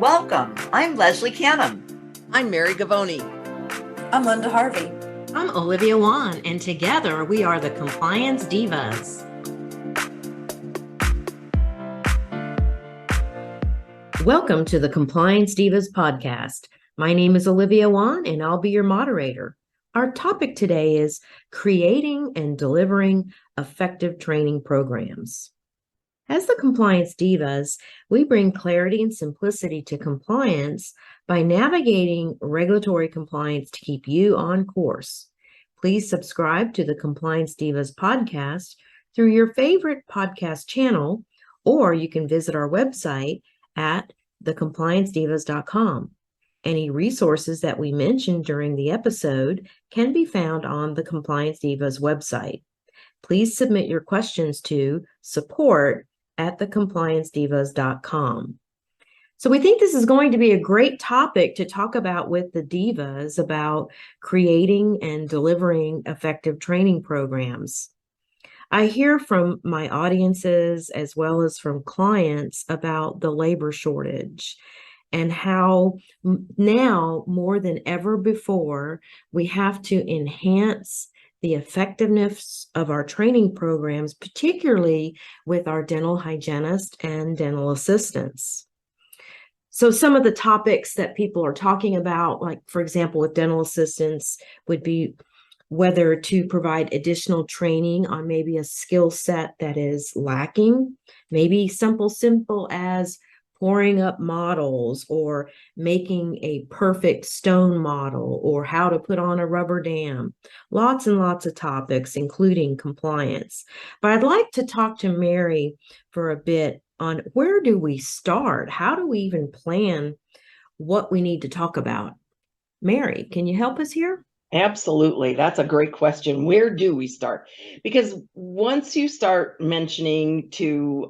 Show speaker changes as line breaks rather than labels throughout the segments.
Welcome. I'm Leslie Canham.
I'm Mary Gavoni.
I'm Linda Harvey.
I'm Olivia Wan, and together we are the Compliance Divas. Welcome to the Compliance Divas podcast. My name is Olivia Wan, and I'll be your moderator. Our topic today is creating and delivering effective training programs. As the Compliance Divas, we bring clarity and simplicity to compliance by navigating regulatory compliance to keep you on course. Please subscribe to the Compliance Divas podcast through your favorite podcast channel, or you can visit our website at thecompliancedivas.com. Any resources that we mentioned during the episode can be found on the Compliance Divas website. Please submit your questions to support@thecompliancedivas.com. So we think this is going to be a great topic to talk about with the Divas about creating and delivering effective training programs. I hear from my audiences as well as from clients about the labor shortage and how now more than ever before, we have to enhance the effectiveness of our training programs, particularly with our dental hygienists and dental assistants. So some of the topics that people are talking about, like, for example, with dental assistants, would be whether to provide additional training on maybe a skill set that is lacking, maybe simple as pouring up models or making a perfect stone model or how to put on a rubber dam. Lots and lots of topics, including compliance. But I'd like to talk to Mary for a bit on where do we start? How do we even plan what we need to talk about? Mary, can you help us here?
Absolutely. That's a great question. Where do we start? Because once you start mentioning to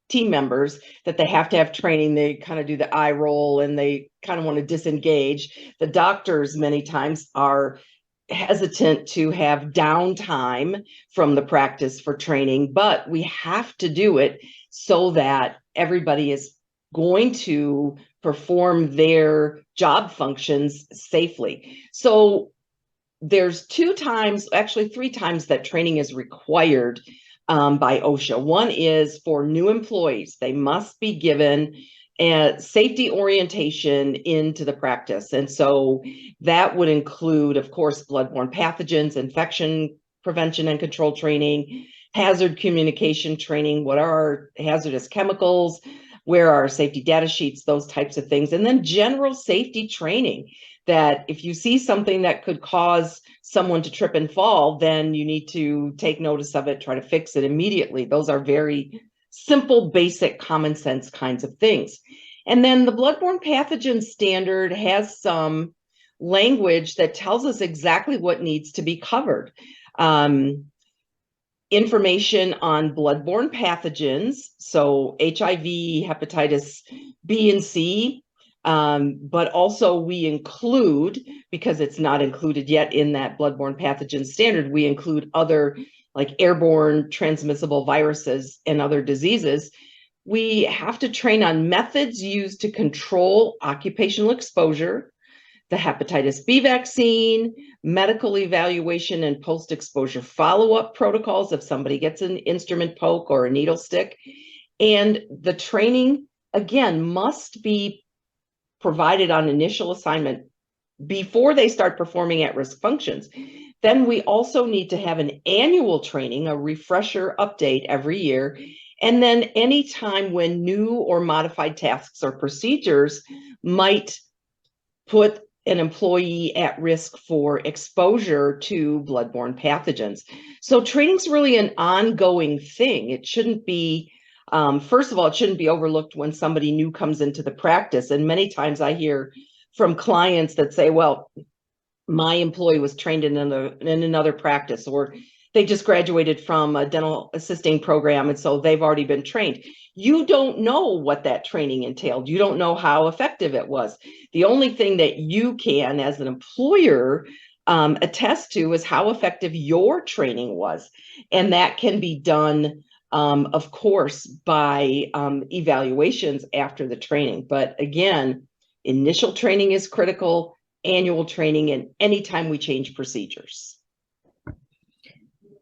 team members that they have to have training, they kind of do the eye roll and they kind of want to disengage. The doctors many times are hesitant to have downtime from the practice for training, but we have to do it so that everybody is going to perform their job functions safely. So there's three times that training is required by OSHA. One is for new employees. They must be given a safety orientation into the practice. And so that would include, of course, bloodborne pathogens, infection prevention and control training, hazard communication training, what are our hazardous chemicals, where are our safety data sheets, those types of things. And then general safety training, that if you see something that could cause someone to trip and fall, then you need to take notice of it, try to fix it immediately. Those are very simple, basic, common sense kinds of things. And then the bloodborne pathogen standard has some language that tells us exactly what needs to be covered. Information on bloodborne pathogens, so HIV, hepatitis B and C, but also we include, because it's not included yet in that bloodborne pathogen standard, we include other like airborne transmissible viruses and other diseases. We have to train on methods used to control occupational exposure, the hepatitis B vaccine, medical evaluation and post-exposure follow-up protocols if somebody gets an instrument poke or a needle stick. And the training, again, must be provided on initial assignment before they start performing at-risk functions. Then we also need to have an annual training, a refresher update every year. And then any time when new or modified tasks or procedures might put an employee at risk for exposure to bloodborne pathogens. So training's really an ongoing thing. It shouldn't be, first of all, it shouldn't be overlooked when somebody new comes into the practice. And many times I hear from clients that say, well, my employee was trained in another practice, or they just graduated from a dental assisting program, and so they've already been trained. You don't know what that training entailed. You don't know how effective it was. The only thing that you can, as an employer, attest to is how effective your training was. And that can be done of course, by evaluations after the training. But again, initial training is critical, annual training, and anytime we change procedures.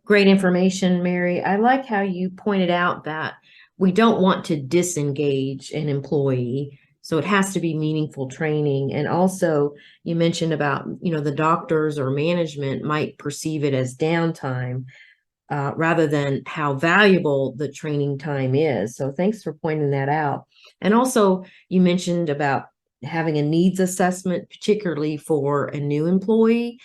Great information, Mary. I like how you pointed out that we don't want to disengage an employee. So it has to be meaningful training. And also you mentioned about, the doctors or management might perceive it as downtime rather than how valuable the training time is. So thanks for pointing that out. And also you mentioned about having a needs assessment, particularly for a new employee.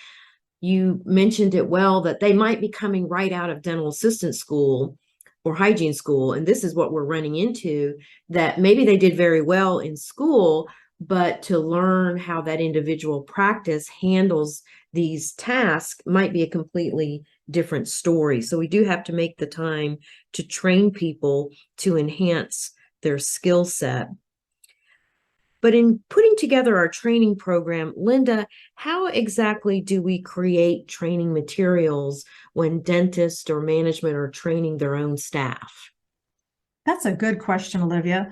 You mentioned it well that they might be coming right out of dental assistant school or hygiene school. And this is what we're running into, that maybe they did very well in school, but to learn how that individual practice handles these tasks might be a completely different story. So we do have to make the time to train people to enhance their skill set. But in putting together our training program, Linda, how exactly do we create training materials when dentists or management are training their own staff?
That's a good question, Olivia.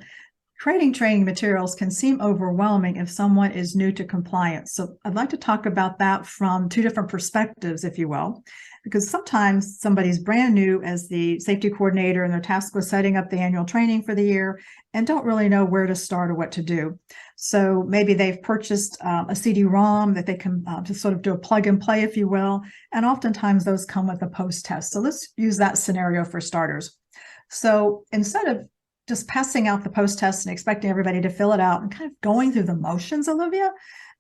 Creating training materials can seem overwhelming if someone is new to compliance. So I'd like to talk about that from two different perspectives, if you will, because sometimes somebody's brand new as the safety coordinator and their task was setting up the annual training for the year and don't really know where to start or what to do. So maybe they've purchased a CD-ROM that they can just sort of do a plug and play, if you will. And oftentimes those come with a post-test. So let's use that scenario for starters. So instead of just passing out the post-test and expecting everybody to fill it out and kind of going through the motions, Olivia,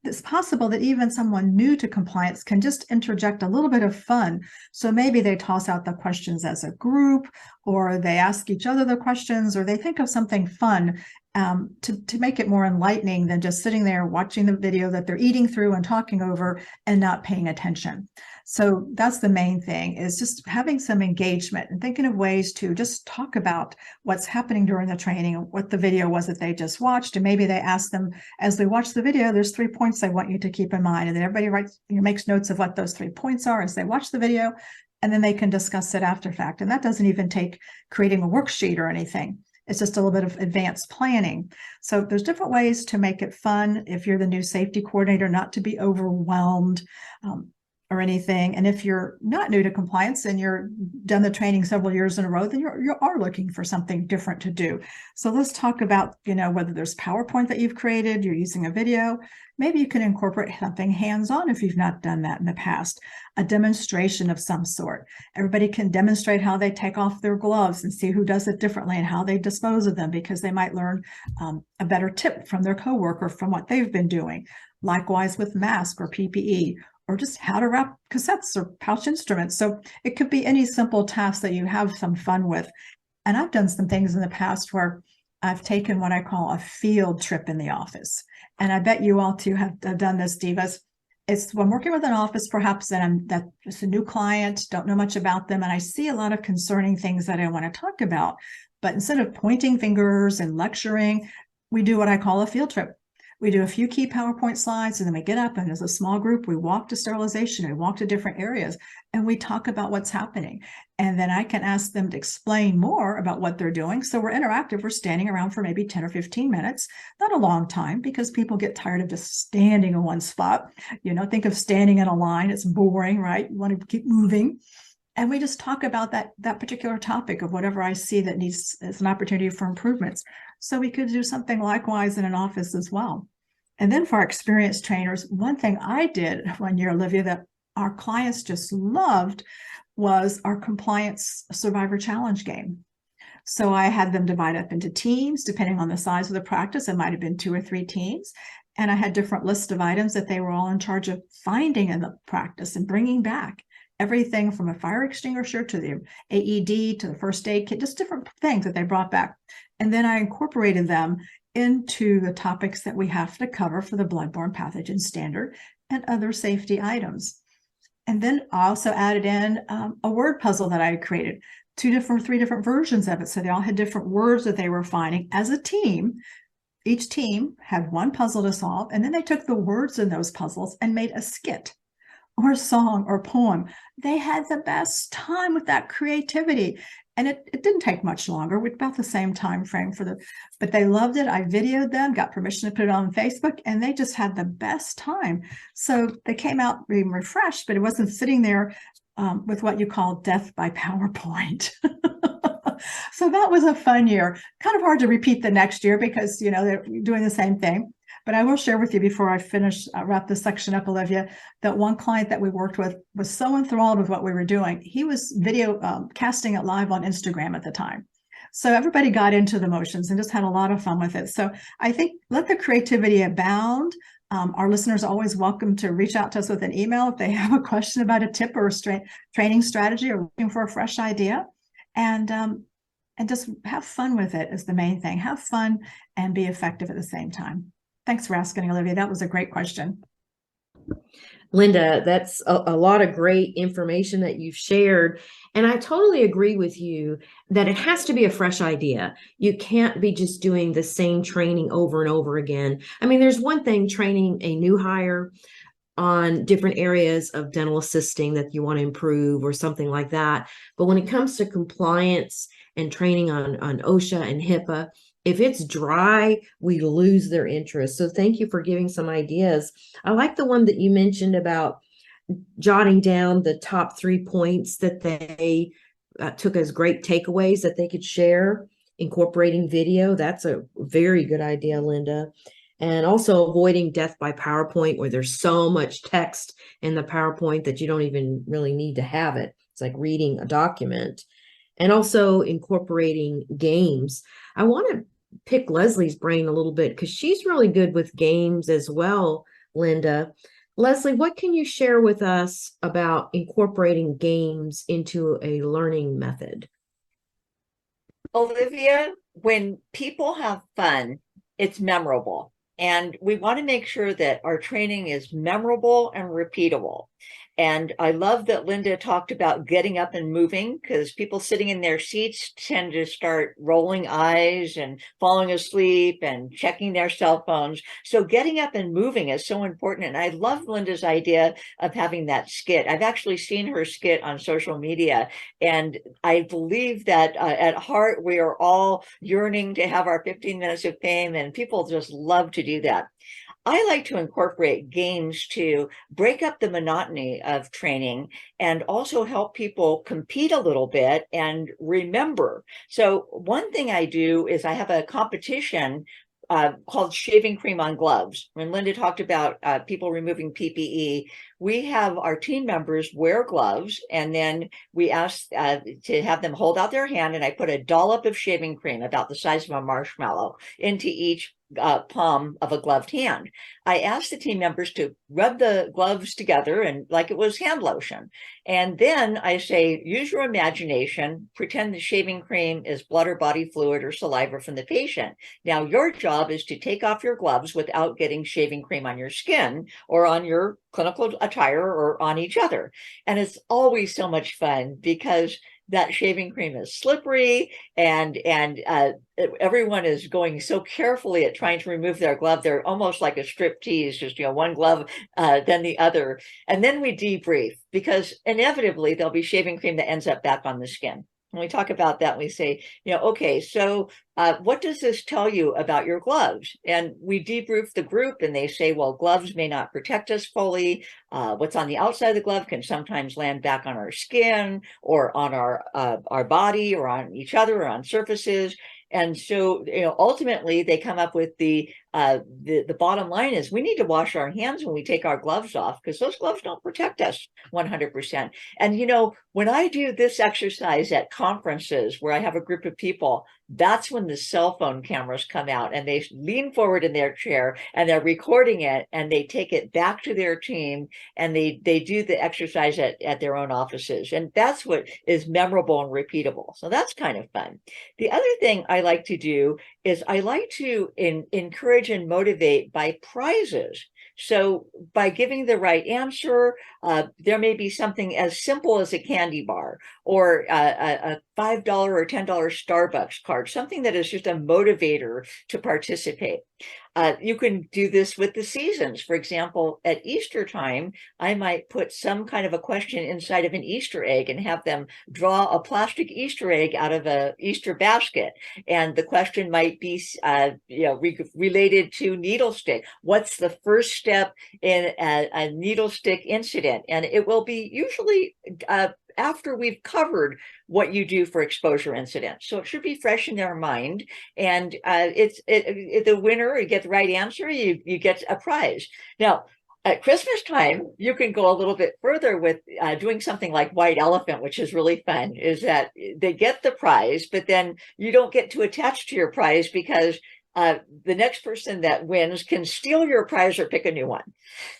it's possible that even someone new to compliance can just interject a little bit of fun. So maybe they toss out the questions as a group, or they ask each other the questions, or they think of something fun to make it more enlightening than just sitting there watching the video that they're eating through and talking over and not paying attention. So that's the main thing, is just having some engagement and thinking of ways to just talk about what's happening during the training, what the video was that they just watched. And maybe they ask them, as they watch the video, there's 3 points I want you to keep in mind. And then everybody writes, makes notes of what those 3 points are as they watch the video, and then they can discuss it after fact. And that doesn't even take creating a worksheet or anything. It's just a little bit of advanced planning. So there's different ways to make it fun if you're the new safety coordinator, not to be overwhelmed or anything. And if you're not new to compliance and you're done the training several years in a row, then you are looking for something different to do. So let's talk about, whether there's PowerPoint that you've created, you're using a video, maybe you can incorporate something hands-on if you've not done that in the past, a demonstration of some sort. Everybody can demonstrate how they take off their gloves and see who does it differently and how they dispose of them, because they might learn a better tip from their coworker from what they've been doing. Likewise with mask or PPE, or just how to wrap cassettes or pouch instruments. So it could be any simple task that you have some fun with. And I've done some things in the past where I've taken what I call a field trip in the office. And I bet you all too have done this, Divas. It's when I'm working with an office, perhaps, and that's just a new client, don't know much about them, and I see a lot of concerning things that I want to talk about. But instead of pointing fingers and lecturing, we do what I call a field trip. We do a few key PowerPoint slides, and then we get up, and as a small group, we walk to sterilization, we walk to different areas, and we talk about what's happening. And then I can ask them to explain more about what they're doing. So we're interactive. We're standing around for maybe 10 or 15 minutes, not a long time, because people get tired of just standing in one spot. Think of standing in a line. It's boring, right? You want to keep moving. And we just talk about that particular topic of whatever I see that needs as an opportunity for improvements. So we could do something likewise in an office as well. And then for our experienced trainers, one thing I did one year, Olivia, that our clients just loved was our compliance survivor challenge game. So I had them divide up into teams, depending on the size of the practice. It might have been 2 or 3 teams. And I had different lists of items that they were all in charge of finding in the practice and bringing back. Everything from a fire extinguisher to the AED to the first aid kit, just different things that they brought back. And then I incorporated them into the topics that we have to cover for the bloodborne pathogen standard and other safety items. And then I also added in a word puzzle that I had created, 3 different versions of it. So they all had different words that they were finding as a team. Each team had one puzzle to solve, and then they took the words in those puzzles and made a skit or a song or poem. They had the best time with that creativity. And it didn't take much longer, with about the same time frame but they loved it. I videoed them, got permission to put it on Facebook, and they just had the best time. So they came out being refreshed, but it wasn't sitting there with what you call death by PowerPoint. So that was a fun year. Kind of hard to repeat the next year because, they're doing the same thing. But I will share with you before I finish, wrap this section up, Olivia, that one client that we worked with was so enthralled with what we were doing. He was video casting it live on Instagram at the time. So everybody got into the motions and just had a lot of fun with it. So I think let the creativity abound. Our listeners are always welcome to reach out to us with an email if they have a question about a tip or a training strategy or looking for a fresh idea. And just have fun with it is the main thing. Have fun and be effective at the same time. Thanks for asking, Olivia. That was a great question.
Linda, that's a lot of great information that you've shared. And I totally agree with you that it has to be a fresh idea. You can't be just doing the same training over and over again. I mean, there's one thing training a new hire on different areas of dental assisting that you want to improve or something like that. But when it comes to compliance and training on OSHA and HIPAA, if it's dry, we lose their interest. So thank you for giving some ideas. I like the one that you mentioned about jotting down the top 3 points that they took as great takeaways that they could share, incorporating video. That's a very good idea, Linda. And also avoiding death by PowerPoint, where there's so much text in the PowerPoint that you don't even really need to have it. It's like reading a document. And also incorporating games. I want to pick Leslie's brain a little bit because she's really good with games as well, Linda. Leslie, what can you share with us about incorporating games into a learning method?
Olivia, when people have fun, it's memorable. And we want to make sure that our training is memorable and repeatable. And I love that Linda talked about getting up and moving, because people sitting in their seats tend to start rolling eyes and falling asleep and checking their cell phones. So getting up and moving is so important. And I love Linda's idea of having that skit. I've actually seen her skit on social media. And I believe that at heart, we are all yearning to have our 15 minutes of fame, and people just love to do that. I like to incorporate games to break up the monotony of training and also help people compete a little bit and remember. So one thing I do is I have a competition called Shaving Cream on Gloves. When Linda talked about people removing PPE, we have our team members wear gloves, and then we ask to have them hold out their hand, and I put a dollop of shaving cream about the size of a marshmallow into each palm of a gloved hand. I asked the team members to rub the gloves together and like it was hand lotion. And then I say, use your imagination, pretend the shaving cream is blood or body fluid or saliva from the patient. Now your job is to take off your gloves without getting shaving cream on your skin or on your clinical attire or on each other. And it's always so much fun because that shaving cream is slippery, and everyone is going so carefully at trying to remove their glove. They're almost like a strip tease, just one glove, then the other. And then we debrief, because inevitably there'll be shaving cream that ends up back on the skin. When we talk about that, we say, okay, so what does this tell you about your gloves? And we debrief the group, and they say, well, gloves may not protect us fully. What's on the outside of the glove can sometimes land back on our skin or on our body or on each other or on surfaces. And so, ultimately they come up with the bottom line is we need to wash our hands when we take our gloves off, because those gloves don't protect us 100%. And, when I do this exercise at conferences where I have a group of people, that's when the cell phone cameras come out, and they lean forward in their chair and they're recording it, and they take it back to their team, and they do the exercise at their own offices. And that's what is memorable and repeatable. So that's kind of fun. The other thing I like to do is I like to encourage and motivate by prizes. So by giving the right answer, there may be something as simple as a candy bar or a $5 or $10 Starbucks card, something that is just a motivator to participate. You can do this with the seasons. For example, at Easter time, I might put some kind of a question inside of an Easter egg and have them draw a plastic Easter egg out of a Easter basket. And the question might be, related to needle stick. What's the first step in a needle stick incident? And it will be usually after we've covered what you do for exposure incidents. So it should be fresh in their mind. And the winner, you get the right answer, you get a prize. Now, at Christmas time, you can go a little bit further with doing something like White Elephant, which is really fun, is that they get the prize, but then you don't get to attach to your prize because the next person that wins can steal your prize or pick a new one.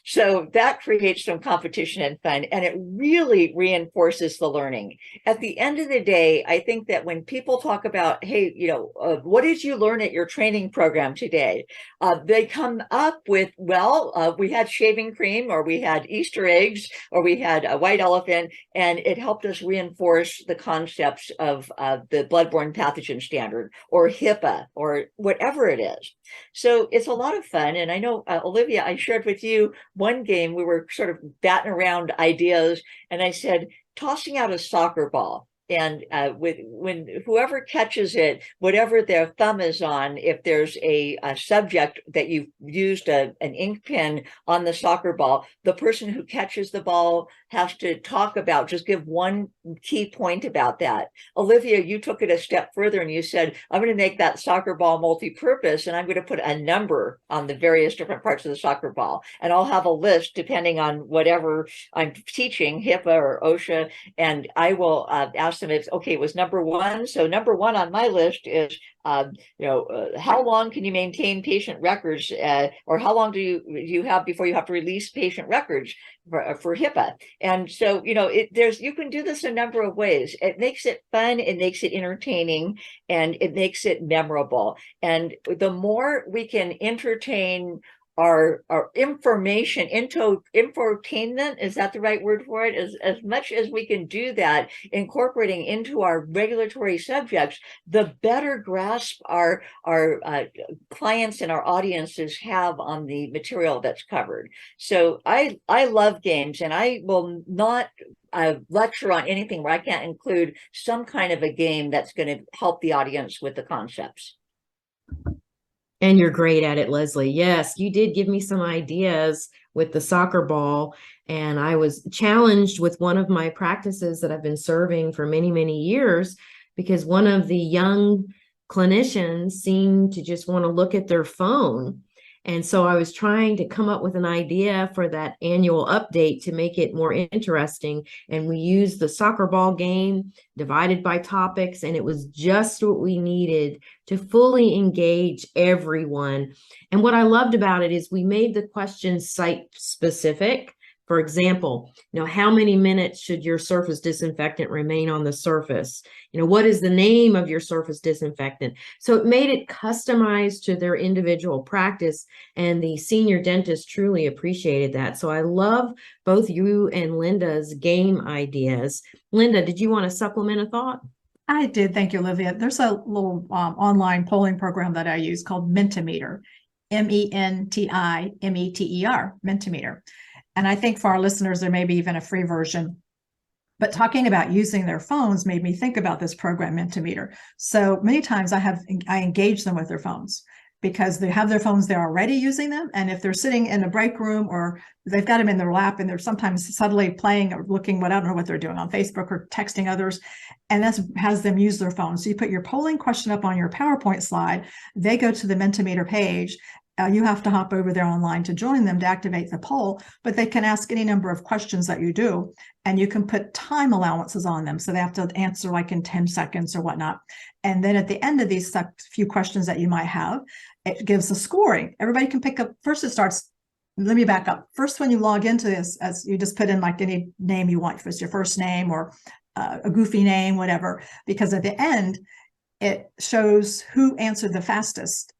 So that creates some competition and fun, and it really reinforces the learning. At the end of the day, I think that when people talk about, hey, what did you learn at your training program today? They come up with, we had shaving cream, or we had Easter eggs, or we had a white elephant, and it helped us reinforce the concepts of the bloodborne pathogen standard, or HIPAA, or whatever it is. So it's a lot of fun. And I know, Olivia, I shared with you one game, we were sort of batting around ideas, and I said, tossing out a soccer ball. And when whoever catches it, whatever their thumb is on, if there's a subject that you've used an ink pen on the soccer ball, the person who catches the ball has to just give one key point about that. Olivia, you took it a step further and you said, I'm going to make that soccer ball multi-purpose, and I'm going to put a number on the various different parts of the soccer ball. And I'll have a list depending on whatever I'm teaching, HIPAA or OSHA, and I will ask them if, okay, it was number one. So number one on my list is, how long can you maintain patient records, or how long do you have before you have to release patient records for HIPAA? And so, you can do this a number of ways. It makes it fun, it makes it entertaining, and it makes it memorable. And the more we can entertain our information, infotainment, is that the right word for it? As much as we can do that, incorporating into our regulatory subjects, the better grasp our clients and our audiences have on the material that's covered. So I love games, and I will not lecture on anything where I can't include some kind of a game that's going to help the audience with the concepts.
And you're great at it, Leslie. Yes, you did give me some ideas with the soccer ball. And I was challenged with one of my practices that I've been serving for many, many years, because one of the young clinicians seemed to just want to look at their phone. And so I was trying to come up with an idea for that annual update to make it more interesting. And we used the soccer ball game divided by topics, and it was just what we needed to fully engage everyone. And what I loved about it is we made the questions site specific. For example, how many minutes should your surface disinfectant remain on the surface? What is the name of your surface disinfectant? So it made it customized to their individual practice, and the senior dentist truly appreciated that. So I love both you and Linda's game ideas. Linda, did you want to supplement a thought?
I did. Thank you, Olivia. There's a little online polling program that I use called Mentimeter, Mentimeter, Mentimeter. And I think for our listeners, there may be even a free version. But talking about using their phones made me think about this program, Mentimeter. So many times I engage them with their phones, because they have their phones, they're already using them. And if they're sitting in a break room, or they've got them in their lap and they're sometimes subtly playing or looking, I don't know what they're doing on Facebook or texting others, and that has them use their phone. So you put your polling question up on your PowerPoint slide, they go to the Mentimeter page. You have to hop over there online to join them to activate the poll, but they can ask any number of questions that you do, and you can put time allowances on them. So they have to answer like in 10 seconds or whatnot. And then at the end of these few questions that you might have, it gives a scoring. Everybody can pick up. First, it starts. Let me back up. First, when you log into this, as you just put in like any name you want, if it's your first name or a goofy name, whatever, because at the end, it shows who answered the fastest.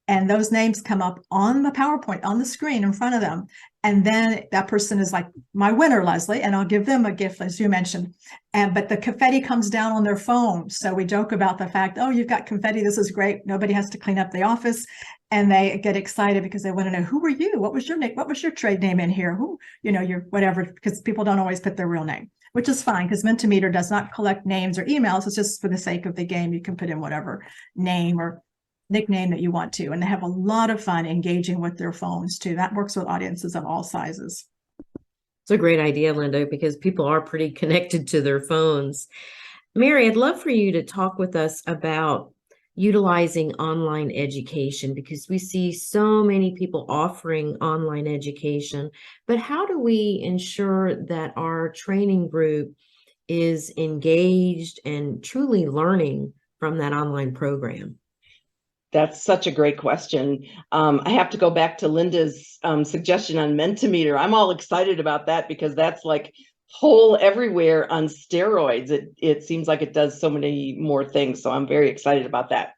And those names come up on the PowerPoint, on the screen in front of them. And then that person is like, my winner, Leslie, and I'll give them a gift, as you mentioned. But the confetti comes down on their phone. So we joke about the fact, oh, you've got confetti. This is great. Nobody has to clean up the office. and they get excited because they want to know, who are you? What was your name? What was your trade name in here? Who, your whatever, because people don't always put their real name, which is fine because Mentimeter does not collect names or emails. It's just for the sake of the game. You can put in whatever name or nickname that you want to. And they have a lot of fun engaging with their phones too. That works with audiences of all sizes.
It's a great idea, Linda, because people are pretty connected to their phones. Mary, I'd love for you to talk with us about utilizing online education, because we see so many people offering online education, but how do we ensure that our training group is engaged and truly learning from that online program?
That's such a great question. I have to go back to Linda's suggestion on Mentimeter. I'm all excited about that because that's like whole everywhere on steroids. It seems like it does so many more things. So I'm very excited about that.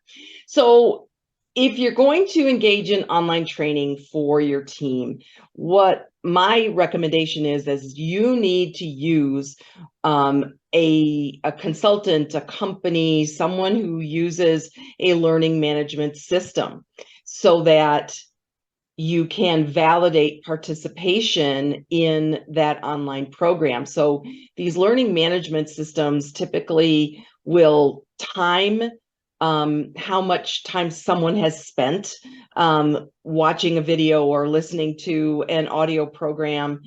So if you're going to engage in online training for your team, what my recommendation is you need to use a consultant, a company, someone who uses a learning management system so that you can validate participation in that online program. So these learning management systems typically will time how much time someone has spent watching a video or listening to an audio program,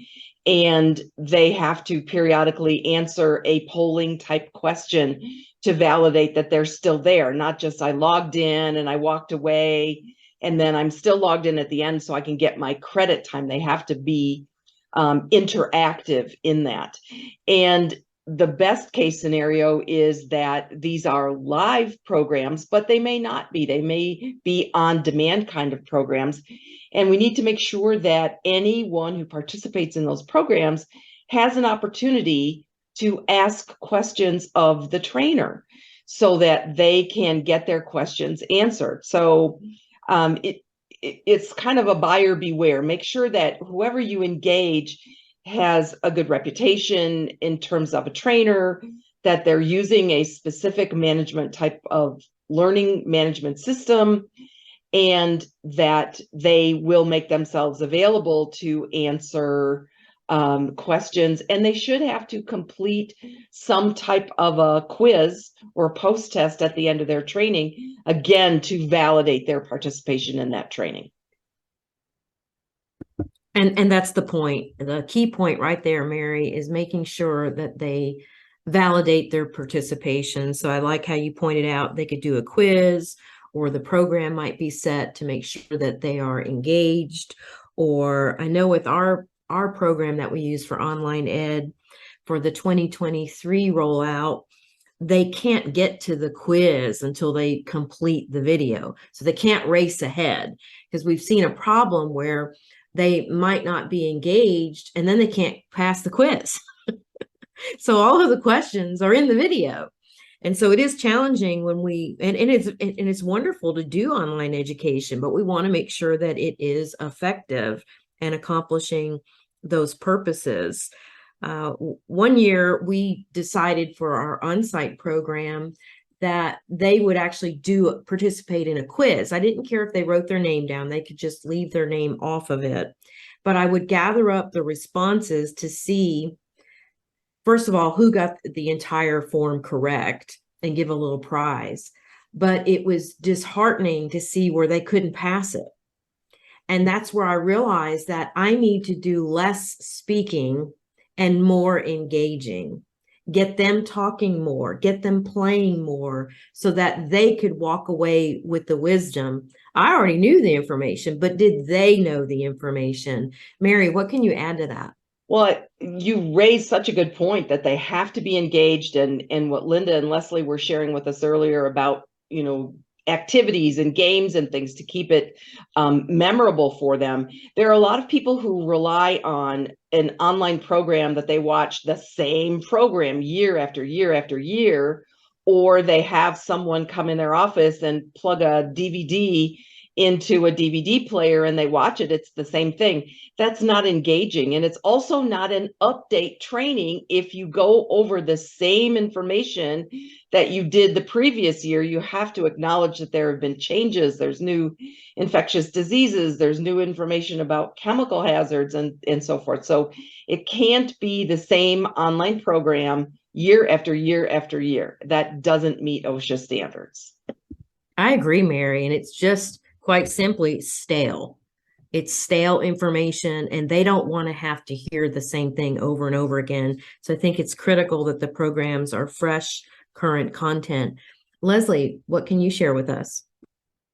and they have to periodically answer a polling type question to validate that they're still there, not just I logged in and I walked away and then I'm still logged in at the end so I can get my credit time. They have to be interactive in that. And the best case scenario is that these are live programs, but they may not be. They may be on demand kind of programs. And we need to make sure that anyone who participates in those programs has an opportunity to ask questions of the trainer so that they can get their questions answered. So it's kind of a buyer beware. Make sure that whoever you engage has a good reputation in terms of a trainer, that they're using a specific management type of learning management system, and that they will make themselves available to answer questions. And they should have to complete some type of a quiz or post test at the end of their training, again, to validate their participation in that training.
And that's the point. The key point right there, Mary, is making sure that they validate their participation. So I like how you pointed out they could do a quiz, or the program might be set to make sure that they are engaged. Or I know with our program that we use for online ed for the 2023 rollout, they can't get to the quiz until they complete the video. So they can't race ahead, because we've seen a problem where they might not be engaged and then they can't pass the quiz. So all of the questions are in the video. And so it is challenging when it's wonderful to do online education, but we want to make sure that it is effective and accomplishing those purposes. One year we decided for our on-site program that they would actually participate in a quiz. I didn't care if they wrote their name down, they could just leave their name off of it. But I would gather up the responses to see, first of all, who got the entire form correct and give a little prize. But it was disheartening to see where they couldn't pass it. And that's where I realized that I need to do less speaking and more engaging. Get them talking more, get them playing more, so that they could walk away with the wisdom. I already knew the information, but did they know the information? Mary, what can you add to that?
Well, you raised such a good point that they have to be engaged, and what Linda and Leslie were sharing with us earlier about, activities and games and things to keep it memorable for them. There are a lot of people who rely on an online program that they watch the same program year after year after year, or they have someone come in their office and plug a DVD into a DVD player and they watch it, it's the same thing. That's not engaging. And it's also not an update training. If you go over the same information that you did the previous year, you have to acknowledge that there have been changes. There's new infectious diseases, there's new information about chemical hazards and so forth. So it can't be the same online program year after year after year. That doesn't meet OSHA standards.
I agree, Mary. And it's just quite simply stale. It's stale information, and they don't want to have to hear the same thing over and over again. So I think it's critical that the programs are fresh, current content. Leslie, what can you share with us?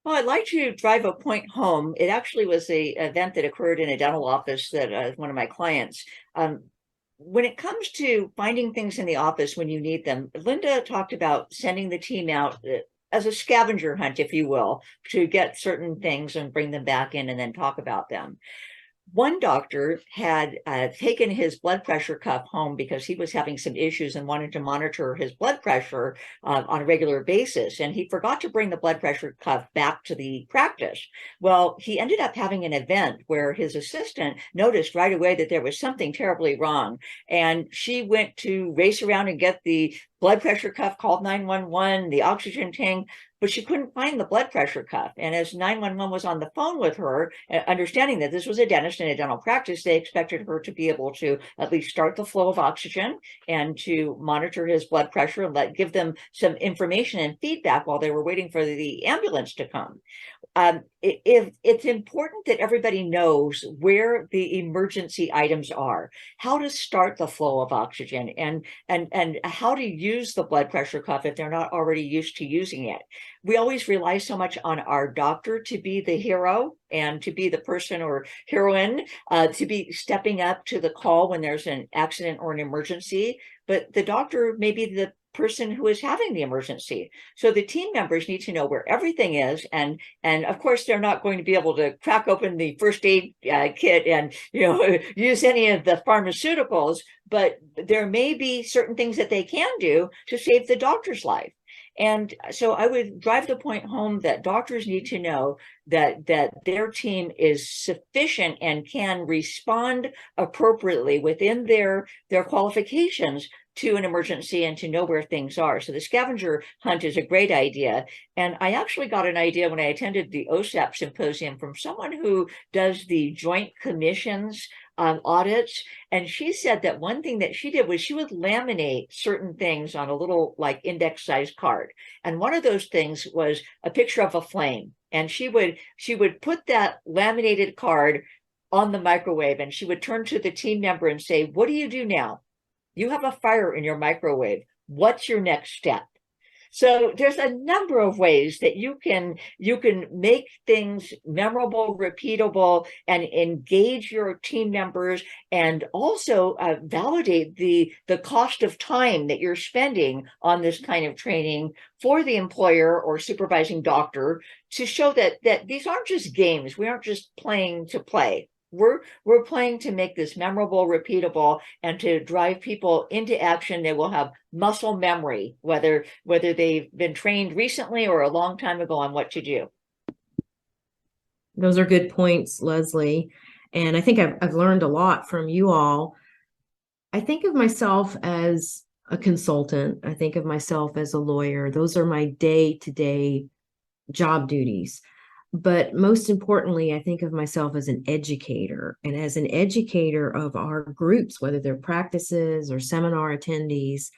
Well, I'd like to drive a point home. It actually was an event that occurred in a dental office that one of my clients. When it comes to finding things in the office when you need them, Linda talked about sending the team out as a scavenger hunt, if you will, to get certain things and bring them back in and then talk about them. One doctor had taken his blood pressure cuff home because he was having some issues and wanted to monitor his blood pressure on a regular basis. And he forgot to bring the blood pressure cuff back to the practice. Well, he ended up having an event where his assistant noticed right away that there was something terribly wrong. And she went to race around and get the blood pressure cuff, called 911, the oxygen tank, but she couldn't find the blood pressure cuff. And as 911 was on the phone with her, understanding that this was a dentist in a dental practice, they expected her to be able to at least start the flow of oxygen and to monitor his blood pressure and give them some information and feedback while they were waiting for the ambulance to come. It's important that everybody knows where the emergency items are, how to start the flow of oxygen, and how to use the blood pressure cuff if they're not already used to using it. We always rely so much on our doctor to be the hero and to be the person or heroine to be stepping up to the call when there's an accident or an emergency, but the doctor may be the person who is having the emergency. So the team members need to know where everything is, and of course they're not going to be able to crack open the first aid kit and use any of the pharmaceuticals, but there may be certain things that they can do to save the doctor's life. And so I would drive the point home that doctors need to know that their team is sufficient and can respond appropriately within their qualifications to an emergency and to know where things are. So the scavenger hunt is a great idea. And I actually got an idea when I attended the OSAP symposium from someone who does the Joint Commissions audits. And she said that one thing that she did was she would laminate certain things on a little index sized card. And one of those things was a picture of a flame. And she would put that laminated card on the microwave, and she would turn to the team member and say, "What do you do now? You have a fire in your microwave. What's your next step?" So there's a number of ways that you can make things memorable, repeatable, and engage your team members, and also validate the cost of time that you're spending on this kind of training for the employer or supervising doctor, to show that these aren't just games. We aren't just playing to play. We're playing to make this memorable, repeatable, and to drive people into action. They will have muscle memory, whether they've been trained recently or a long time ago on what to do.
Those are good points, Leslie. And I think I've learned a lot from you all. I think of myself as a consultant. I think of myself as a lawyer. Those are my day-to-day job duties. But most importantly, I think of myself as an educator, and as an educator of our groups, whether they're practices or seminar attendees.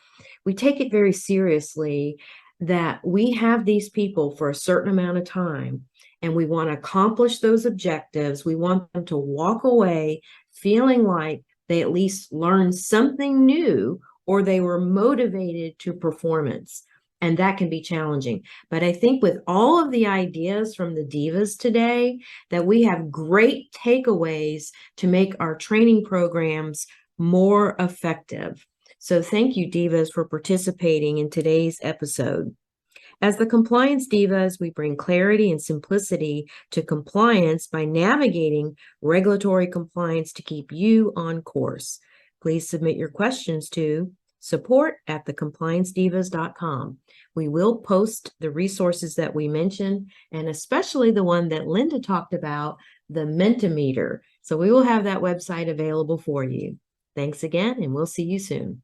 We take it very seriously that we have these people for a certain amount of time, and we want to accomplish those objectives. We want them to walk away feeling like they at least learned something new, or they were motivated to performance. And that can be challenging. But I think with all of the ideas from the Divas today, that we have great takeaways to make our training programs more effective. So thank you, Divas, for participating in today's episode. As the Compliance Divas, we bring clarity and simplicity to compliance by navigating regulatory compliance to keep you on course. Please submit your questions to support@thecompliancedivas.com. We will post the resources that we mentioned, and especially the one that Linda talked about, the Mentimeter. So we will have that website available for you. Thanks again, and we'll see you soon.